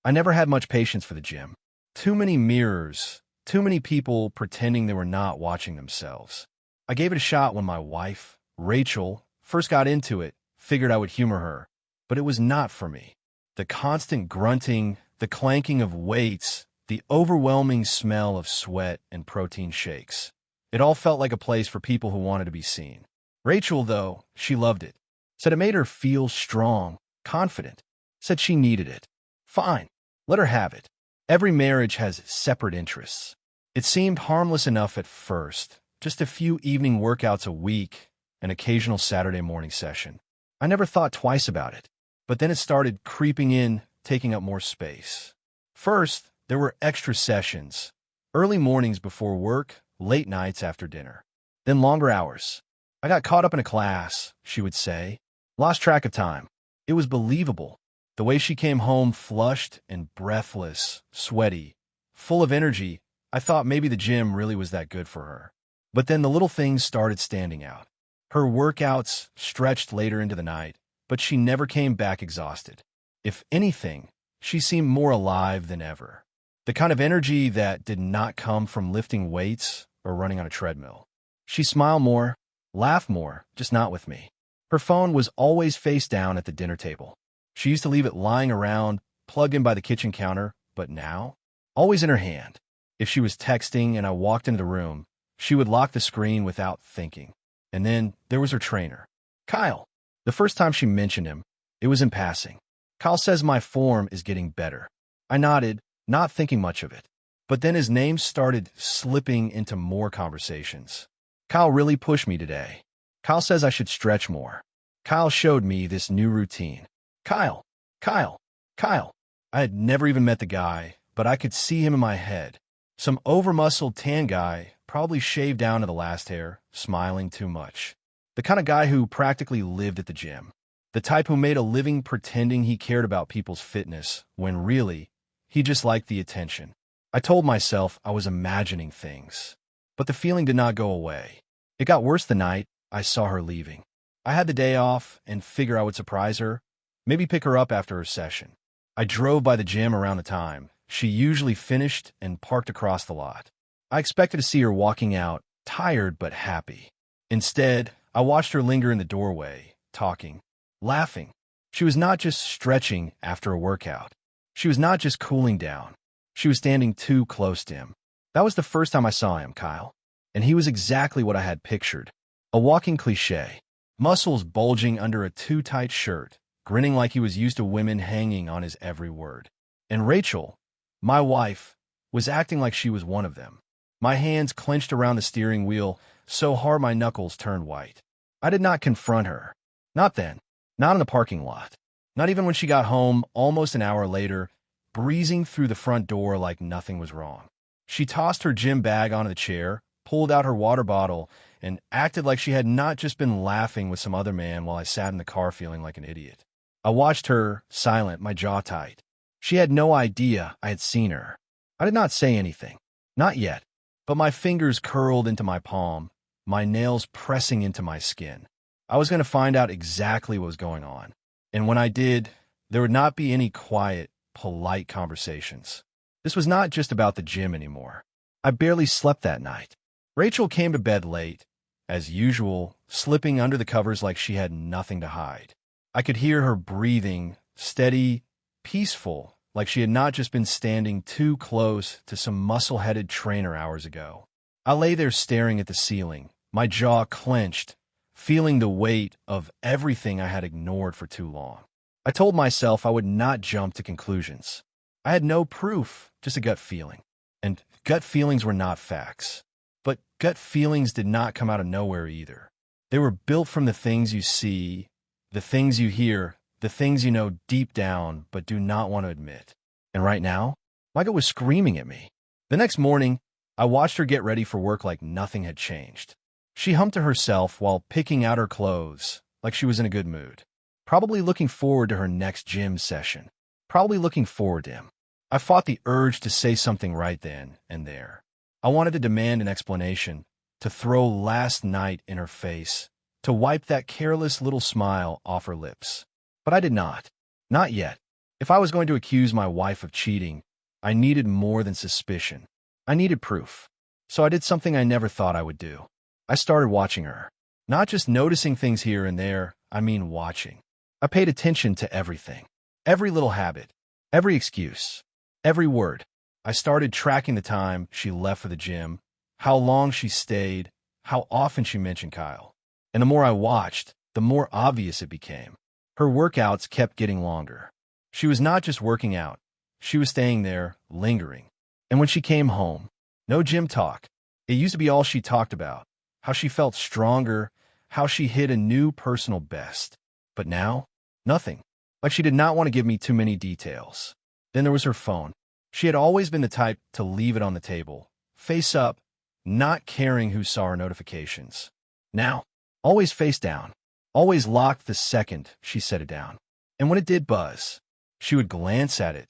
I never had much patience for the gym. Too many mirrors, too many people pretending they were not watching themselves. I gave it a shot when my wife, Rachel, first got into it, figured I would humor her. But it was not for me. The constant grunting, the clanking of weights, the overwhelming smell of sweat and protein shakes. It all felt like a place for people who wanted to be seen. Rachel, though, she loved it. Said it made her feel strong, confident. Said she needed it. Fine, let her have it. Every marriage has separate interests. It seemed harmless enough at first, just a few evening workouts a week, an occasional Saturday morning session. I never thought twice about it, but then it started creeping in, taking up more space. First, there were extra sessions, early mornings before work, late nights after dinner. Then longer hours. I got caught up in a class, she would say. Lost track of time. It was believable. The way she came home flushed and breathless, sweaty, full of energy, I thought maybe the gym really was that good for her. But then the little things started standing out. Her workouts stretched later into the night, but she never came back exhausted. If anything, she seemed more alive than ever. The kind of energy that did not come from lifting weights or running on a treadmill. She smiled more, laughed more, just not with me. Her phone was always face down at the dinner table. She used to leave it lying around, plugged in by the kitchen counter, but now, always in her hand. If she was texting and I walked into the room, she would lock the screen without thinking. And then there was her trainer, Kyle. The first time she mentioned him, it was in passing. Kyle says my form is getting better. I nodded, not thinking much of it. But then his name started slipping into more conversations. Kyle really pushed me today. Kyle says I should stretch more. Kyle showed me this new routine. Kyle, Kyle, Kyle. I had never even met the guy, but I could see him in my head. Some over-muscled tan guy, probably shaved down to the last hair, smiling too much. The kind of guy who practically lived at the gym. The type who made a living pretending he cared about people's fitness, when really, he just liked the attention. I told myself I was imagining things. But the feeling did not go away. It got worse the night I saw her leaving. I had the day off and figured I would surprise her, maybe pick her up after her session. I drove by the gym around the time she usually finished and parked across the lot. I expected to see her walking out, tired but happy. Instead, I watched her linger in the doorway, talking, laughing. She was not just stretching after a workout. She was not just cooling down. She was standing too close to him. That was the first time I saw him, Kyle. And he was exactly what I had pictured. A walking cliché. Muscles bulging under a too-tight shirt, grinning like he was used to women hanging on his every word. And Rachel, my wife, was acting like she was one of them. My hands clenched around the steering wheel so hard my knuckles turned white. I did not confront her. Not then. Not in the parking lot. Not even when she got home almost an hour later, breezing through the front door like nothing was wrong. She tossed her gym bag onto the chair, pulled out her water bottle, and acted like she had not just been laughing with some other man while I sat in the car feeling like an idiot. I watched her, silent, my jaw tight. She had no idea I had seen her. I did not say anything. Not yet. But my fingers curled into my palm, my nails pressing into my skin. I was going to find out exactly what was going on. And when I did, there would not be any quiet, polite conversations. This was not just about the gym anymore. I barely slept that night. Rachel came to bed late, as usual, slipping under the covers like she had nothing to hide. I could hear her breathing, steady, peaceful, like she had not just been standing too close to some muscle-headed trainer hours ago. I lay there staring at the ceiling, my jaw clenched, feeling the weight of everything I had ignored for too long. I told myself I would not jump to conclusions. I had no proof, just a gut feeling. And gut feelings were not facts. But gut feelings did not come out of nowhere either. They were built from the things you see, the things you hear, the things you know deep down but do not want to admit. And right now, my gut was screaming at me. The next morning, I watched her get ready for work like nothing had changed. She hummed to herself while picking out her clothes, like she was in a good mood. Probably looking forward to her next gym session. Probably looking forward to him. I fought the urge to say something right then and there. I wanted to demand an explanation, to throw last night in her face, to wipe that careless little smile off her lips. But I did not. Not yet. If I was going to accuse my wife of cheating, I needed more than suspicion. I needed proof. So I did something I never thought I would do. I started watching her. Not just noticing things here and there, I mean watching. I paid attention to everything. Every little habit. Every excuse. Every word. I started tracking the time she left for the gym, how long she stayed, how often she mentioned Kyle. And the more I watched, the more obvious it became. Her workouts kept getting longer. She was not just working out. She was staying there, lingering. And when she came home, no gym talk. It used to be all she talked about, how she felt stronger, how she hit a new personal best. But now, nothing. Like she did not want to give me too many details. Then there was her phone. She had always been the type to leave it on the table, face up, not caring who saw her notifications. Now, always face down, always locked the second she set it down. And when it did buzz, she would glance at it,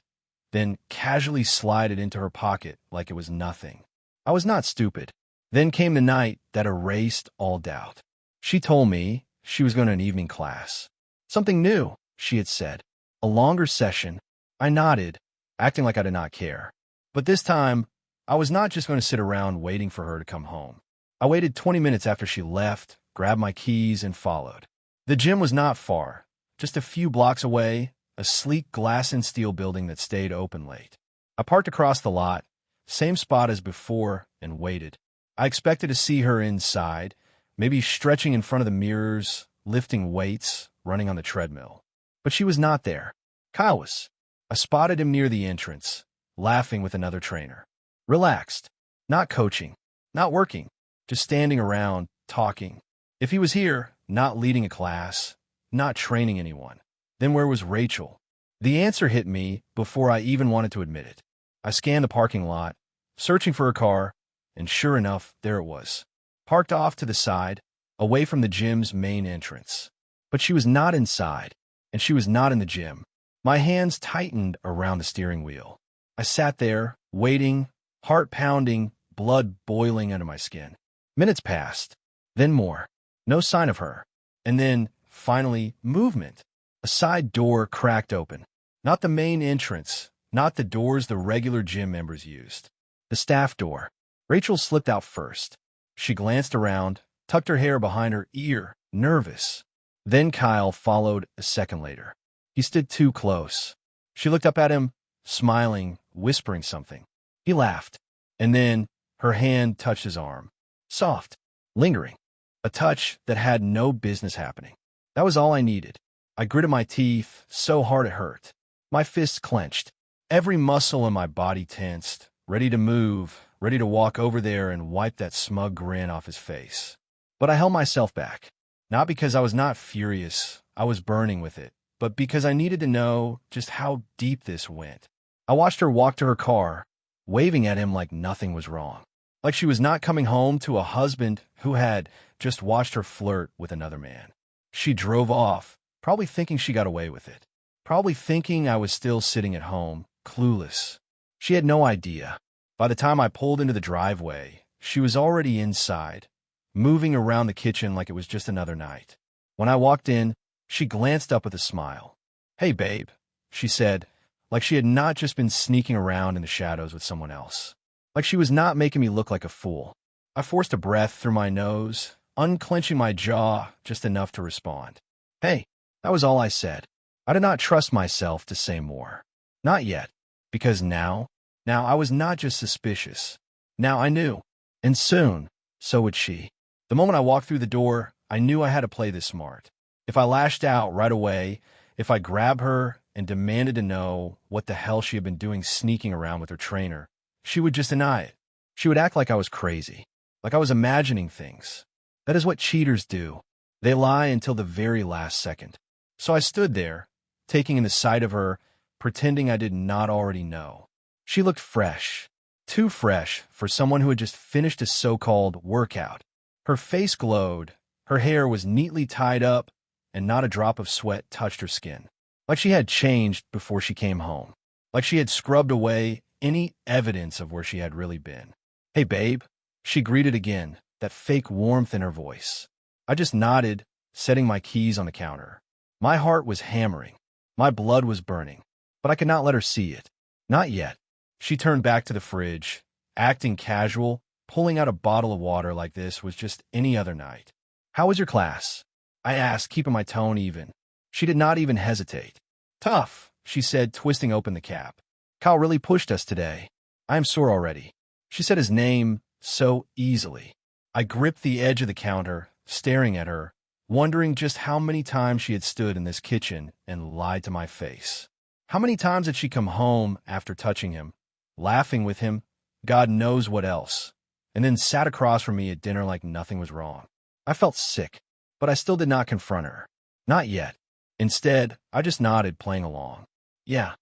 then casually slide it into her pocket like it was nothing. I was not stupid. Then came the night that erased all doubt. She told me she was going to an evening class. Something new, she had said. A longer session. I nodded, acting like I did not care. But this time, I was not just going to sit around waiting for her to come home. I waited 20 minutes after she left, grabbed my keys, and followed. The gym was not far, just a few blocks away, a sleek glass and steel building that stayed open late. I parked across the lot, same spot as before, and waited. I expected to see her inside, maybe stretching in front of the mirrors, lifting weights, running on the treadmill. But she was not there. Kyle was. I spotted him near the entrance, laughing with another trainer. Relaxed. Not coaching. Not working. Just standing around, talking. If he was here, not leading a class, not training anyone, then where was Rachel? The answer hit me before I even wanted to admit it. I scanned the parking lot, searching for her car, and sure enough, there it was. Parked off to the side, away from the gym's main entrance. But she was not inside, and she was not in the gym. My hands tightened around the steering wheel. I sat there, waiting, heart pounding, blood boiling under my skin. Minutes passed, then more. No sign of her. And then, finally, movement. A side door cracked open. Not the main entrance, not the doors the regular gym members used. The staff door. Rachel slipped out first. She glanced around, tucked her hair behind her ear, nervous. Then Kyle followed a second later. He stood too close. She looked up at him, smiling, whispering something. He laughed, and then her hand touched his arm. Soft, lingering. A touch that had no business happening. That was all I needed. I gritted my teeth so hard it hurt. My fists clenched. Every muscle in my body tensed, ready to move, ready to walk over there and wipe that smug grin off his face. But I held myself back. Not because I was not furious, I was burning with it, but because I needed to know just how deep this went. I watched her walk to her car, waving at him like nothing was wrong. Like she was not coming home to a husband who had just watched her flirt with another man. She drove off, probably thinking she got away with it. Probably thinking I was still sitting at home, clueless. She had no idea. By the time I pulled into the driveway, she was already inside, moving around the kitchen like it was just another night. When I walked in, she glanced up with a smile. "Hey, babe," she said, like she had not just been sneaking around in the shadows with someone else. Like she was not making me look like a fool. I forced a breath through my nose, unclenching my jaw just enough to respond. "Hey," that was all I said. I did not trust myself to say more. Not yet, because now I was not just suspicious. Now I knew, and soon, so would she. The moment I walked through the door, I knew I had to play this smart. If I lashed out right away, if I grabbed her and demanded to know what the hell she had been doing sneaking around with her trainer, she would just deny it. She would act like I was crazy, like I was imagining things. That is what cheaters do. They lie until the very last second. So I stood there, taking in the sight of her, pretending I did not already know. She looked fresh, too fresh for someone who had just finished a so-called workout. Her face glowed, her hair was neatly tied up, and not a drop of sweat touched her skin. Like she had changed before she came home. Like she had scrubbed away any evidence of where she had really been. "Hey, babe," she greeted again, that fake warmth in her voice. I just nodded, setting my keys on the counter. My heart was hammering. My blood was burning. but I could not let her see it. Not yet. She turned back to the fridge, acting casual. Pulling out a bottle of water like this was just any other night. "How was your class?" I asked, keeping my tone even. She did not even hesitate. "Tough," she said, twisting open the cap. "Kyle really pushed us today. I am sore already." She said his name so easily. I gripped the edge of the counter, staring at her, wondering just how many times she had stood in this kitchen and lied to my face. How many times had she come home after touching him, laughing with him, God knows what else, and then sat across from me at dinner like nothing was wrong. I felt sick, but I still did not confront her. Not yet. Instead, I just nodded, playing along. "Yeah,"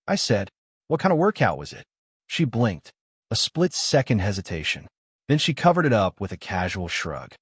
I said. "What kind of workout was it?" She blinked, a split-second hesitation. Then she covered it up with a casual shrug.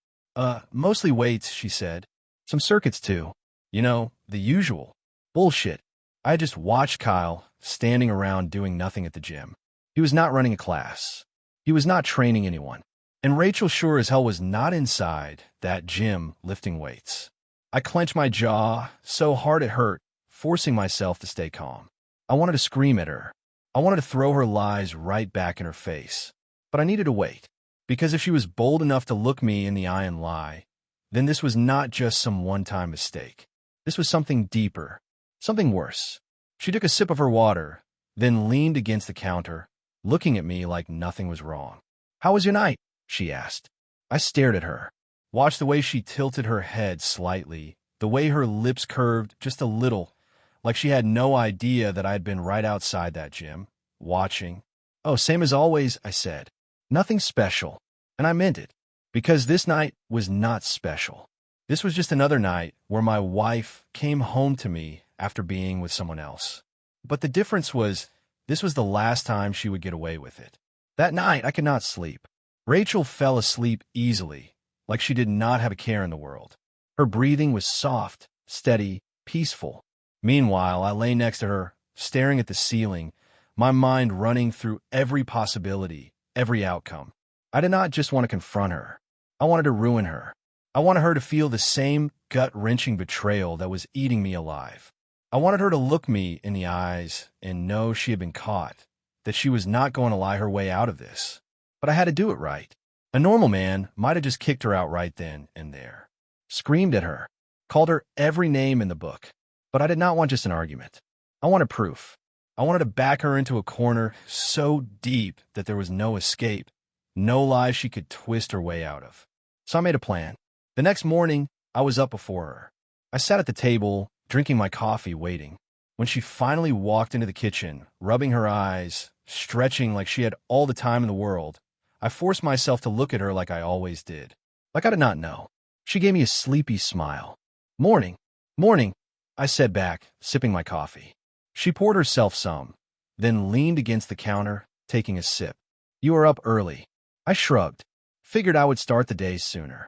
Mostly weights," she said. "Some circuits, too. You know, the usual." Bullshit. I had just watched Kyle standing around doing nothing at the gym. He was not running a class. He was not training anyone. And Rachel sure as hell was not inside that gym lifting weights. I clenched my jaw so hard it hurt, forcing myself to stay calm. I wanted to scream at her. I wanted to throw her lies right back in her face. But I needed to wait. Because if she was bold enough to look me in the eye and lie, then this was not just some one-time mistake. This was something deeper, something worse. She took a sip of her water, then leaned against the counter, looking at me like nothing was wrong. "How was your night?" she asked. I stared at her, watched the way she tilted her head slightly, the way her lips curved just a little, like she had no idea that I had been right outside that gym, watching. "Oh, same as always," I said. "Nothing special." And I meant it, because this night was not special. This was just another night where my wife came home to me after being with someone else. But the difference was, this was the last time she would get away with it. That night, I could not sleep. Rachel fell asleep easily, like she did not have a care in the world. Her breathing was soft, steady, peaceful. Meanwhile, I lay next to her, staring at the ceiling, my mind running through every possibility, every outcome. I did not just want to confront her. I wanted to ruin her. I wanted her to feel the same gut-wrenching betrayal that was eating me alive. I wanted her to look me in the eyes and know she had been caught, that she was not going to lie her way out of this. But I had to do it right. A normal man might have just kicked her out right then and there, screamed at her, called her every name in the book. But I did not want just an argument. I wanted proof. I wanted to back her into a corner so deep that there was no escape, no lie she could twist her way out of. So I made a plan. The next morning, I was up before her. I sat at the table, drinking my coffee, waiting. When she finally walked into the kitchen, rubbing her eyes, stretching like she had all the time in the world, I forced myself to look at her like I always did. Like I did not know. She gave me a sleepy smile. "Morning. Morning," I said back, sipping my coffee. She poured herself some, then leaned against the counter, taking a sip. "You are up early." I shrugged. Figured I would start the day sooner.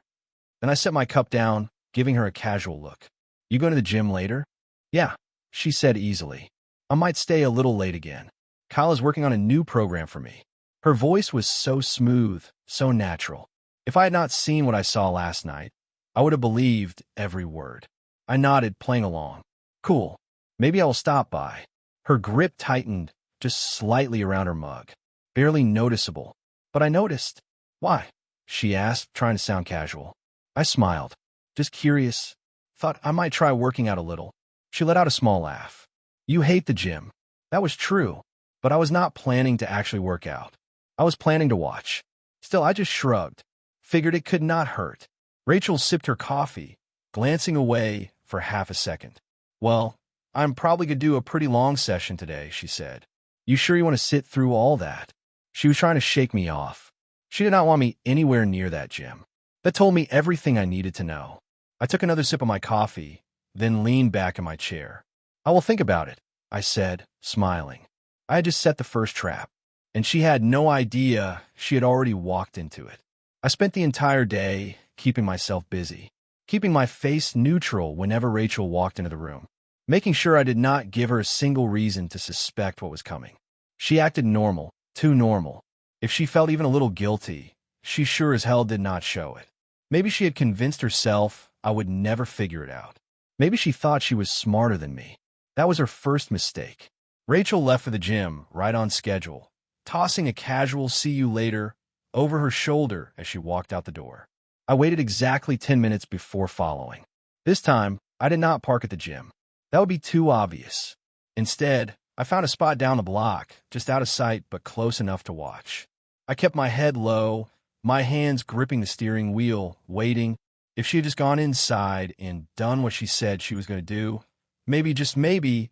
Then I set my cup down, giving her a casual look. "You going to the gym later?" "Yeah," she said easily. "I might stay a little late again. Kyle is working on a new program for me." Her voice was so smooth, so natural. If I had not seen what I saw last night, I would have believed every word. I nodded, playing along. "Cool. Maybe I will stop by." Her grip tightened just slightly around her mug. Barely noticeable. But I noticed. "Why?" she asked, trying to sound casual. I smiled. "Just curious. Thought I might try working out a little." She let out a small laugh. "You hate the gym." That was true, but I was not planning to actually work out. I was planning to watch. Still, I just shrugged. Figured it could not hurt. Rachel sipped her coffee, glancing away for half a second. "Well, I'm probably going to do a pretty long session today," she said. "You sure you want to sit through all that?" She was trying to shake me off. She did not want me anywhere near that gym. That told me everything I needed to know. I took another sip of my coffee, then leaned back in my chair. "I will think about it," I said, smiling. I had just set the first trap, and she had no idea she had already walked into it. I spent the entire day keeping myself busy, keeping my face neutral whenever Rachel walked into the room, making sure I did not give her a single reason to suspect what was coming. She acted normal, too normal. If she felt even a little guilty, she sure as hell did not show it. Maybe she had convinced herself I would never figure it out. Maybe she thought she was smarter than me. That was her first mistake. Rachel left for the gym right on schedule, tossing a casual "see you later" over her shoulder as she walked out the door. I waited exactly 10 minutes before following. This time, I did not park at the gym. That would be too obvious. Instead, I found a spot down the block, just out of sight but close enough to watch. I kept my head low, my hands gripping the steering wheel, waiting. If she had just gone inside and done what she said she was going to do, maybe, just maybe,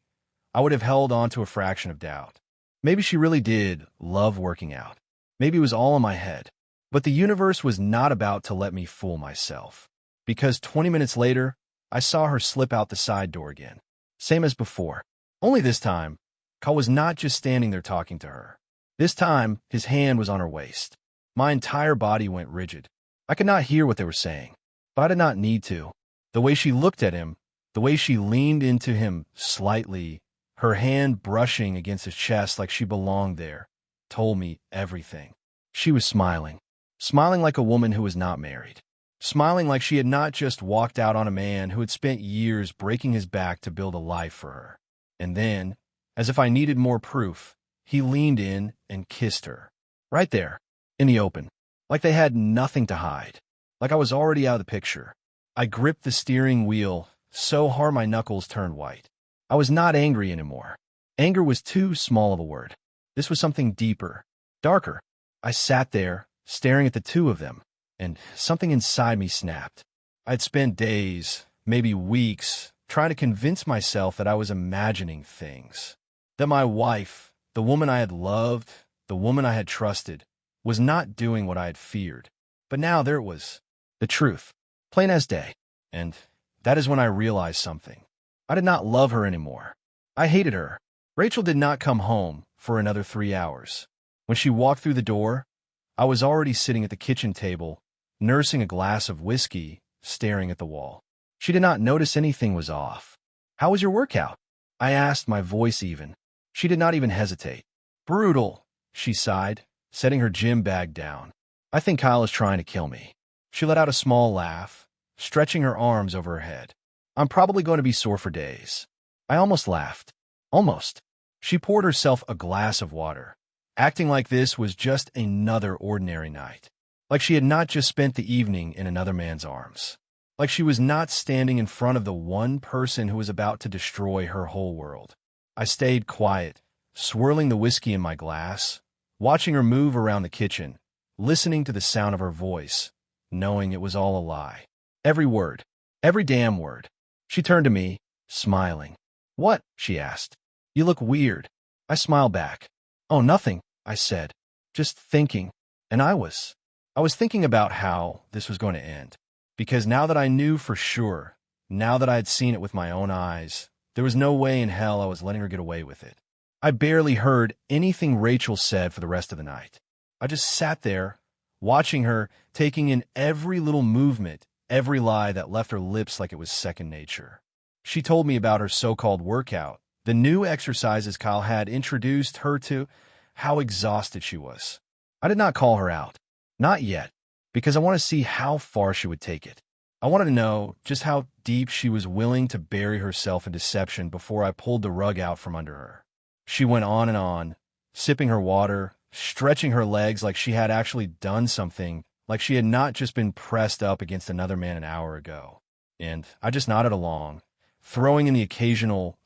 I would have held on to a fraction of doubt. Maybe she really did love working out. Maybe it was all in my head. But the universe was not about to let me fool myself. Because 20 minutes later, I saw her slip out the side door again. Same as before. Only this time, Kyle was not just standing there talking to her. This time, his hand was on her waist. My entire body went rigid. I could not hear what they were saying, but I did not need to. The way she looked at him, the way she leaned into him slightly, her hand brushing against his chest like she belonged there, told me everything. She was smiling. Smiling like a woman who was not married. Smiling like she had not just walked out on a man who had spent years breaking his back to build a life for her. And then, as if I needed more proof, he leaned in and kissed her. Right there, in the open. Like they had nothing to hide. Like I was already out of the picture. I gripped the steering wheel so hard my knuckles turned white. I was not angry anymore. Anger was too small of a word. This was something deeper, darker. I sat there, staring at the two of them, and something inside me snapped. I'd spent days, maybe weeks, trying to convince myself that I was imagining things. That my wife, the woman I had loved, the woman I had trusted, was not doing what I had feared. But now there it was. The truth. Plain as day. And that is when I realized something. I did not love her anymore. I hated her. Rachel did not come home for another 3 hours. When she walked through the door, I was already sitting at the kitchen table, nursing a glass of whiskey, staring at the wall. She did not notice anything was off. "How was your workout?" I asked, my voice even. She did not even hesitate. "Brutal," she sighed, setting her gym bag down. "I think Kyle is trying to kill me." She let out a small laugh, stretching her arms over her head. "I'm probably going to be sore for days." I almost laughed. Almost. She poured herself a glass of water, acting like this was just another ordinary night. Like she had not just spent the evening in another man's arms. Like she was not standing in front of the one person who was about to destroy her whole world. I stayed quiet, swirling the whiskey in my glass, watching her move around the kitchen, listening to the sound of her voice, knowing it was all a lie. Every word. Every damn word. She turned to me, smiling. "What?" she asked. "You look weird." I smiled back. "Oh, nothing," I said. "Just thinking." And I was thinking about how this was going to end. Because now that I knew for sure, now that I had seen it with my own eyes, there was no way in hell I was letting her get away with it. I barely heard anything Rachel said for the rest of the night. I just sat there, watching her, taking in every little movement, every lie that left her lips like it was second nature. She told me about her so-called workout, the new exercises Kyle had introduced her to, how exhausted she was. I did not call her out. Not yet, because I want to see how far she would take it. I wanted to know just how deep she was willing to bury herself in deception before I pulled the rug out from under her. She went on and on, sipping her water, stretching her legs like she had actually done something, like she had not just been pressed up against another man an hour ago. And I just nodded along, throwing in the occasional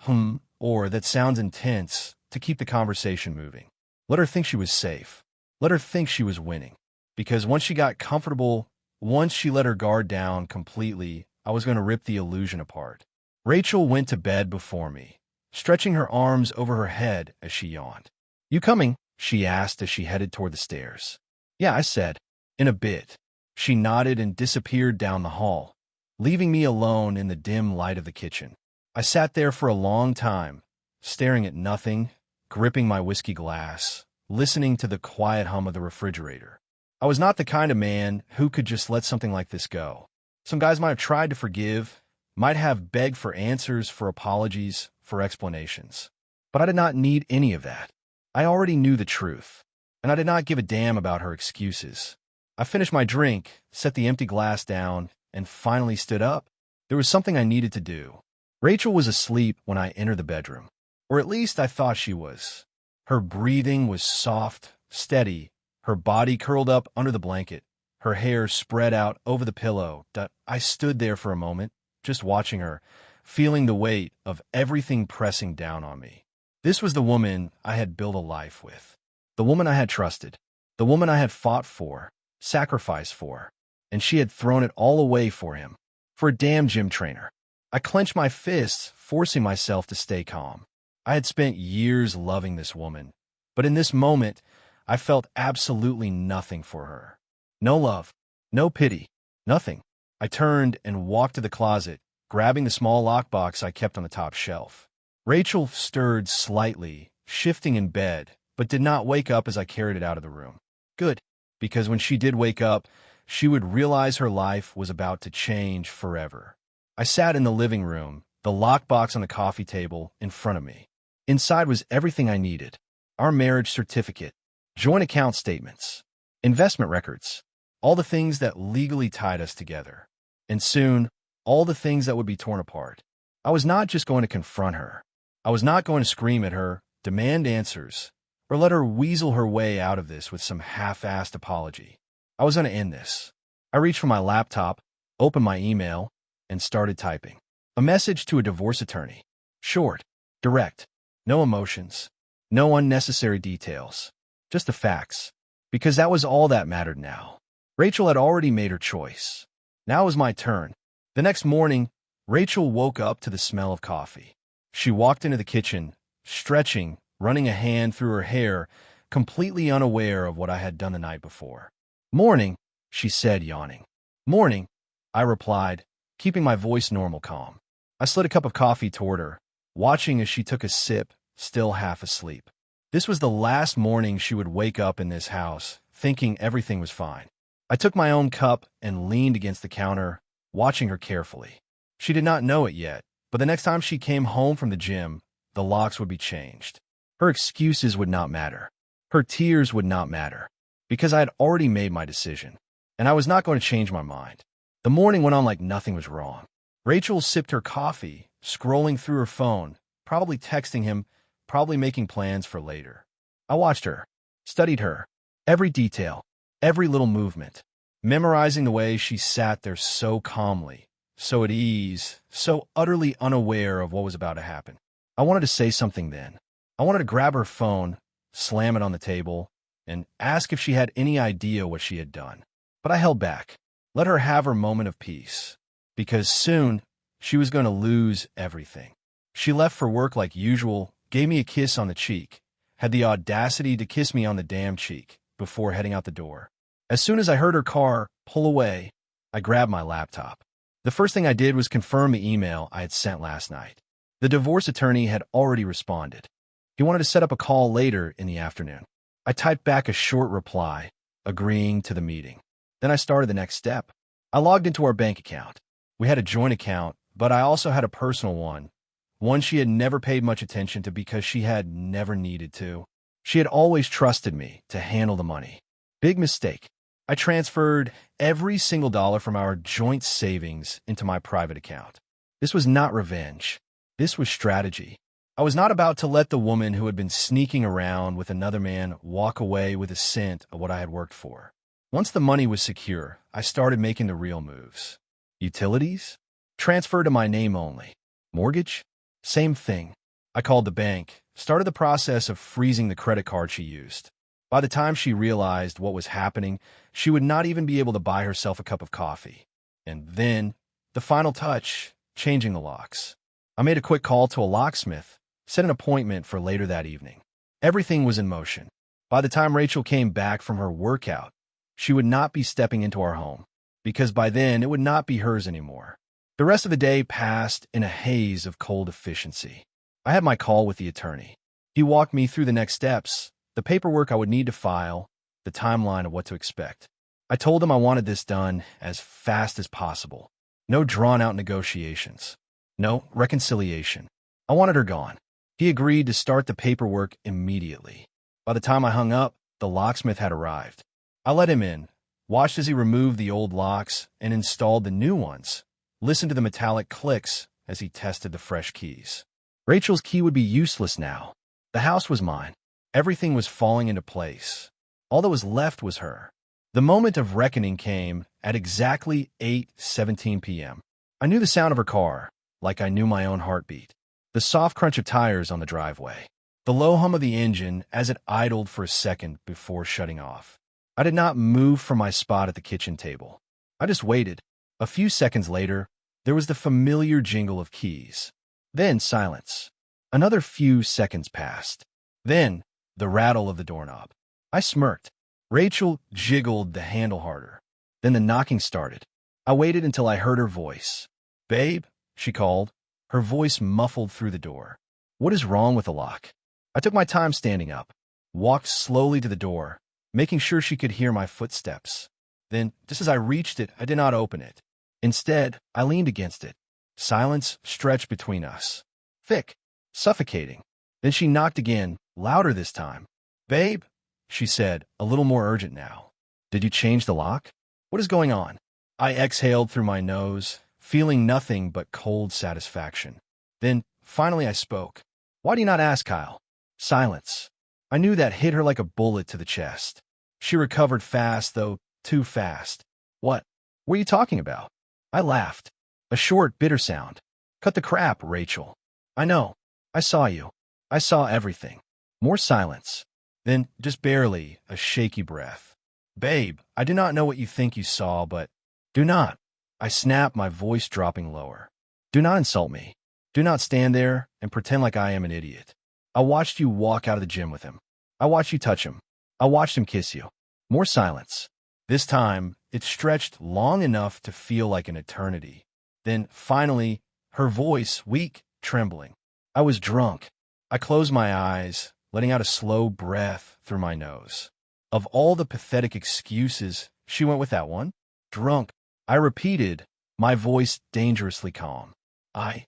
or that sounds intense to keep the conversation moving. Let her think she was safe. Let her think she was winning. Because once she got comfortable, once she let her guard down completely, I was going to rip the illusion apart. Rachel went to bed before me, stretching her arms over her head as she yawned. "You coming?" she asked as she headed toward the stairs. "Yeah," I said. "In a bit." She nodded and disappeared down the hall, leaving me alone in the dim light of the kitchen. I sat there for a long time, staring at nothing, gripping my whiskey glass, listening to the quiet hum of the refrigerator. I was not the kind of man who could just let something like this go. Some guys might have tried to forgive, might have begged for answers, for apologies, for explanations. But I did not need any of that. I already knew the truth, and I did not give a damn about her excuses. I finished my drink, set the empty glass down, and finally stood up. There was something I needed to do. Rachel was asleep when I entered the bedroom. Or at least I thought she was. Her breathing was soft, steady, her body curled up under the blanket, her hair spread out over the pillow. I stood there for a moment, just watching her, feeling the weight of everything pressing down on me. This was the woman I had built a life with. The woman I had trusted. The woman I had fought for, sacrificed for. And she had thrown it all away for him. For a damn gym trainer. I clenched my fists, forcing myself to stay calm. I had spent years loving this woman, but in this moment, I felt absolutely nothing for her. No love, no pity, nothing. I turned and walked to the closet, grabbing the small lockbox I kept on the top shelf. Rachel stirred slightly, shifting in bed, but did not wake up as I carried it out of the room. Good, because when she did wake up, she would realize her life was about to change forever. I sat in the living room, the lockbox on the coffee table in front of me. Inside was everything I needed. Our marriage certificate, joint account statements, investment records, all the things that legally tied us together. And soon, all the things that would be torn apart. I was not just going to confront her. I was not going to scream at her, demand answers, or let her weasel her way out of this with some half-assed apology. I was going to end this. I reached for my laptop, opened my email, and started typing. A message to a divorce attorney. Short, direct, no emotions, no unnecessary details, just the facts, because that was all that mattered now. Rachel had already made her choice. Now it was my turn. The next morning, Rachel woke up to the smell of coffee. She walked into the kitchen, stretching, running a hand through her hair, completely unaware of what I had done the night before. "Morning," she said, yawning. "Morning," I replied, keeping my voice normal calm. I slid a cup of coffee toward her, watching as she took a sip, still half asleep. This was the last morning she would wake up in this house, thinking everything was fine. I took my own cup and leaned against the counter, watching her carefully. She did not know it yet, but the next time she came home from the gym, the locks would be changed. Her excuses would not matter. Her tears would not matter, because I had already made my decision, and I was not going to change my mind. The morning went on like nothing was wrong. Rachel sipped her coffee, scrolling through her phone, probably texting him, probably making plans for later. I watched her, studied her, every detail, every little movement, memorizing the way she sat there so calmly, so at ease, so utterly unaware of what was about to happen. I wanted to say something then. I wanted to grab her phone, slam it on the table, and ask if she had any idea what she had done. But I held back, let her have her moment of peace, because soon she was going to lose everything. She left for work like usual, gave me a kiss on the cheek, had the audacity to kiss me on the damn cheek before heading out the door. As soon as I heard her car pull away, I grabbed my laptop. The first thing I did was confirm the email I had sent last night. The divorce attorney had already responded. He wanted to set up a call later in the afternoon. I typed back a short reply, agreeing to the meeting. Then I started the next step. I logged into our bank account. We had a joint account, but I also had a personal one she had never paid much attention to because she had never needed to. She had always trusted me to handle the money. Big mistake. I transferred every single dollar from our joint savings into my private account. This was not revenge. This was strategy. I was not about to let the woman who had been sneaking around with another man walk away with a cent of what I had worked for. Once the money was secure, I started making the real moves. Utilities? Transfer to my name only. Mortgage? Same thing. I called the bank, started the process of freezing the credit card she used. By the time she realized what was happening, she would not even be able to buy herself a cup of coffee. And then, the final touch, changing the locks. I made a quick call to a locksmith, set an appointment for later that evening. Everything was in motion. By the time Rachel came back from her workout, she would not be stepping into our home, because by then it would not be hers anymore. The rest of the day passed in a haze of cold efficiency. I had my call with the attorney. He walked me through the next steps, the paperwork I would need to file, the timeline of what to expect. I told him I wanted this done as fast as possible. No drawn-out negotiations. No reconciliation. I wanted her gone. He agreed to start the paperwork immediately. By the time I hung up, the locksmith had arrived. I let him in, watched as he removed the old locks and installed the new ones, listened to the metallic clicks as he tested the fresh keys. Rachel's key would be useless now. The house was mine. Everything was falling into place. All that was left was her. The moment of reckoning came at exactly 8:17 p.m. I knew the sound of her car, like I knew my own heartbeat. The soft crunch of tires on the driveway. The low hum of the engine as it idled for a second before shutting off. I did not move from my spot at the kitchen table. I just waited. A few seconds later, there was the familiar jingle of keys. Then silence. Another few seconds passed. Then the rattle of the doorknob. I smirked. Rachel jiggled the handle harder. Then the knocking started. I waited until I heard her voice. "Babe," she called, her voice muffled through the door. "What is wrong with the lock?" I took my time standing up, walked slowly to the door, making sure she could hear my footsteps. Then, just as I reached it, I did not open it. Instead, I leaned against it. Silence stretched between us. Thick, suffocating. Then she knocked again, louder this time. "Babe," she said, a little more urgent now. "Did you change the lock? What is going on?" I exhaled through my nose, feeling nothing but cold satisfaction. Then, finally I spoke. "Why do you not ask, Kyle?" Silence. I knew that hit her like a bullet to the chest. She recovered fast, though too fast. "What? What are you talking about?" I laughed. A short, bitter sound. "Cut the crap, Rachel. I know. I saw you. I saw everything." More silence. Then, just barely, a shaky breath. "Babe, I do not know what you think you saw, but do not." I snapped, my voice dropping lower. "Do not insult me. Do not stand there and pretend like I am an idiot. I watched you walk out of the gym with him. I watched you touch him. I watched him kiss you." More silence. This time, it stretched long enough to feel like an eternity. Then, finally, her voice, weak, trembling. I was drunk. I closed my eyes, letting out a slow breath through my nose. Of all the pathetic excuses, she went with that one. Drunk. I repeated, my voice dangerously calm. I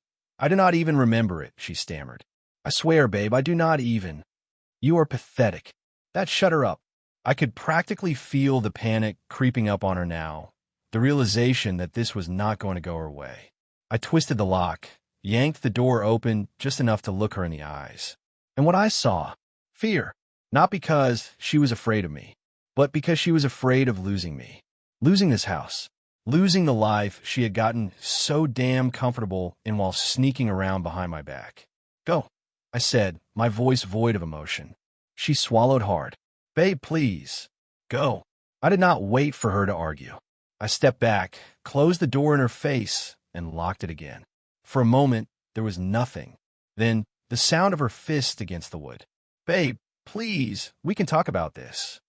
do not even remember it," she stammered. "I swear, babe, I do not even." "You are pathetic." That shut her up. I could practically feel the panic creeping up on her now, the realization that this was not going to go her way. I twisted the lock, yanked the door open just enough to look her in the eyes. And what I saw, fear, not because she was afraid of me, but because she was afraid of losing me, losing this house, losing the life she had gotten so damn comfortable in while sneaking around behind my back. "Go," I said, my voice void of emotion. She swallowed hard. "Babe, please. Go." I did not wait for her to argue. I stepped back, closed the door in her face, and locked it again. For a moment, there was nothing. Then, the sound of her fist against the wood. "Babe, please, we can talk about this."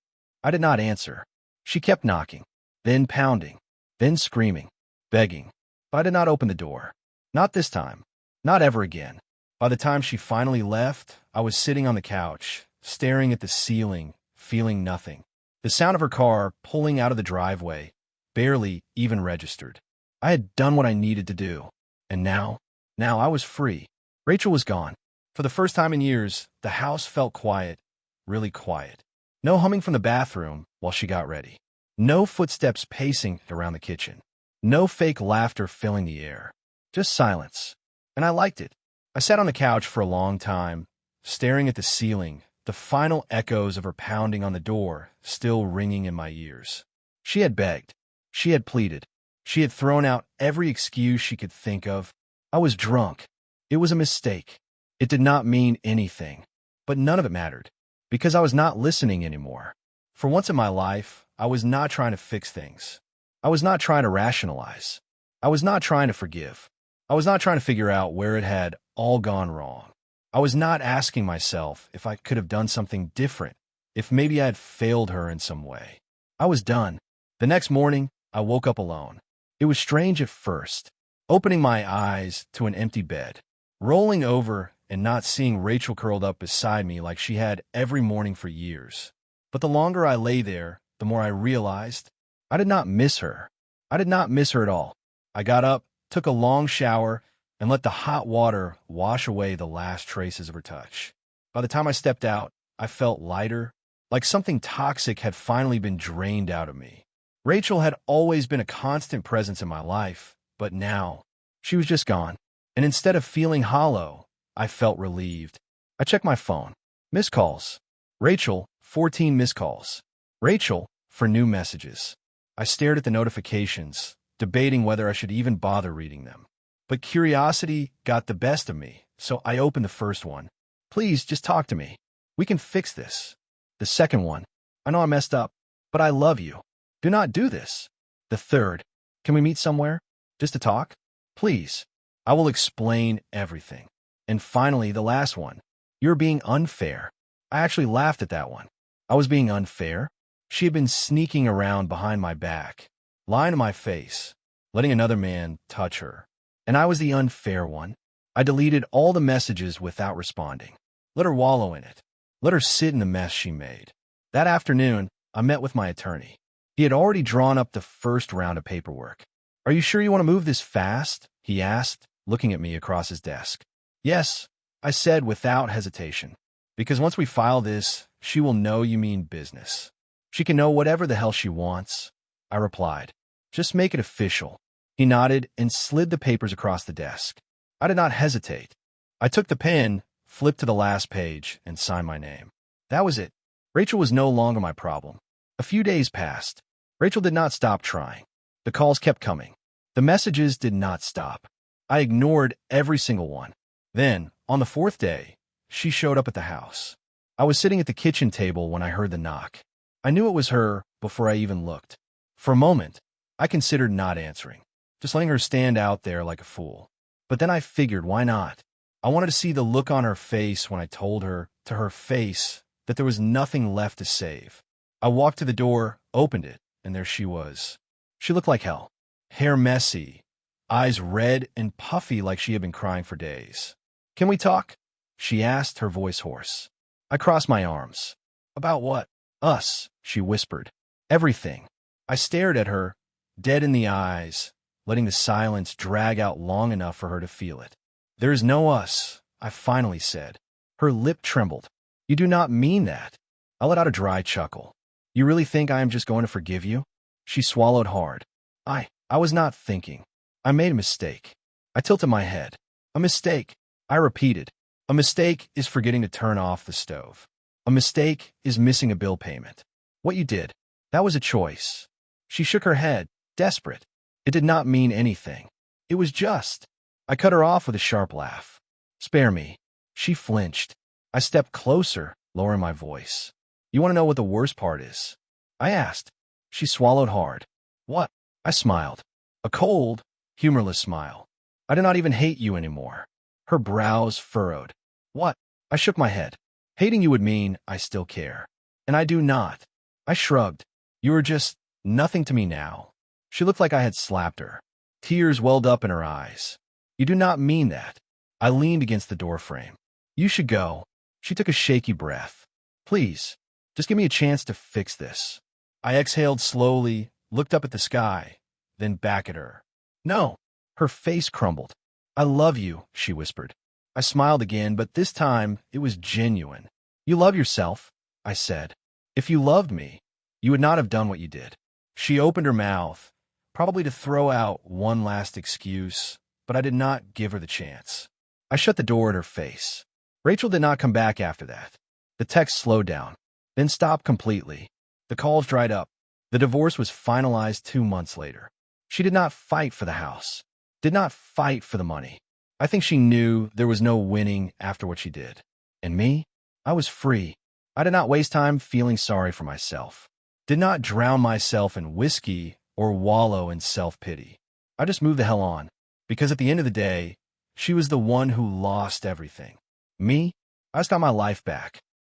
I did not answer. She kept knocking, then pounding, then screaming, begging. But I did not open the door. Not this time. Not ever again. By the time she finally left, I was sitting on the couch, staring at the ceiling, feeling nothing. The sound of her car pulling out of the driveway barely even registered. I had done what I needed to do. And now I was free. Rachel was gone. For the first time in years, the house felt quiet, really quiet. No humming from the bathroom while she got ready. No footsteps pacing around the kitchen. No fake laughter filling the air. Just silence. And I liked it. I sat on the couch for a long time, staring at the ceiling, the final echoes of her pounding on the door still ringing in my ears. She had begged. She had pleaded. She had thrown out every excuse she could think of. I was drunk. It was a mistake. It did not mean anything. But none of it mattered, because I was not listening anymore. For once in my life, I was not trying to fix things. I was not trying to rationalize. I was not trying to forgive. I was not trying to figure out where it had all gone wrong. I was not asking myself if I could have done something different, if maybe I had failed her in some way. I was done. The next morning, I woke up alone. It was strange at first, opening my eyes to an empty bed, rolling over and not seeing Rachel curled up beside me like she had every morning for years. But the longer I lay there, the more I realized I did not miss her. I did not miss her at all. I got up, took a long shower, and let the hot water wash away the last traces of her touch. By the time I stepped out, I felt lighter, like something toxic had finally been drained out of me. Rachel had always been a constant presence in my life, but now she was just gone. And instead of feeling hollow, I felt relieved. I checked my phone. Missed calls. Rachel, 14 missed calls. Rachel, for new messages. I stared at the notifications, debating whether I should even bother reading them. But curiosity got the best of me, so I opened the first one. Please, just talk to me. We can fix this. The second one. I know I messed up, but I love you. Do not do this. The third. Can we meet somewhere? Just to talk? Please. I will explain everything. And finally, the last one. You're being unfair. I actually laughed at that one. I was being unfair? She had been sneaking around behind my back, lying to my face, letting another man touch her. And I was the unfair one. I deleted all the messages without responding. Let her wallow in it. Let her sit in the mess she made. That afternoon, I met with my attorney. He had already drawn up the first round of paperwork. Are you sure you want to move this fast? He asked, looking at me across his desk. Yes, I said without hesitation. Because once we file this, she will know you mean business. She can know whatever the hell she wants. I replied. Just make it official. He nodded and slid the papers across the desk. I did not hesitate. I took the pen, flipped to the last page, and signed my name. That was it. Rachel was no longer my problem. A few days passed. Rachel did not stop trying. The calls kept coming. The messages did not stop. I ignored every single one. Then, on the fourth day, she showed up at the house. I was sitting at the kitchen table when I heard the knock. I knew it was her before I even looked. For a moment, I considered not answering, just letting her stand out there like a fool. But then I figured, why not? I wanted to see the look on her face when I told her, to her face, that there was nothing left to save. I walked to the door, opened it, and there she was. She looked like hell. Hair messy, eyes red and puffy like she had been crying for days. Can we talk? She asked, her voice hoarse. I crossed my arms. About what? Us, she whispered. Everything. I stared at her, dead in the eyes, letting the silence drag out long enough for her to feel it. There is no us, I finally said. Her lip trembled. You do not mean that. I let out a dry chuckle. You really think I am just going to forgive you? She swallowed hard. I was not thinking. I made a mistake. I tilted my head. A mistake. I repeated. A mistake is forgetting to turn off the stove. A mistake is missing a bill payment. What you did, that was a choice. She shook her head, desperate. It did not mean anything. It was just. I cut her off with a sharp laugh. Spare me. She flinched. I stepped closer, lowering my voice. You want to know what the worst part is? I asked. She swallowed hard. What? I smiled. A cold, humorless smile. I do not even hate you anymore. Her brows furrowed. What? I shook my head. Hating you would mean I still care. And I do not. I shrugged. You are just nothing to me now. She looked like I had slapped her. Tears welled up in her eyes. You do not mean that. I leaned against the doorframe. You should go. She took a shaky breath. Please, just give me a chance to fix this. I exhaled slowly, looked up at the sky, then back at her. No. Her face crumbled. I love you, she whispered. I smiled again, but this time it was genuine. You love yourself, I said. If you loved me, you would not have done what you did. She opened her mouth, probably to throw out one last excuse, but I did not give her the chance. I shut the door at her face. Rachel did not come back after that. The text slowed down, then stopped completely. The calls dried up. The divorce was finalized 2 months later. She did not fight for the house, did not fight for the money. I think she knew there was no winning after what she did. And me? I was free. I did not waste time feeling sorry for myself. Did not drown myself in whiskey or wallow in self-pity. I just moved the hell on, because at the end of the day, she was the one who lost everything. Me? I just got my life back.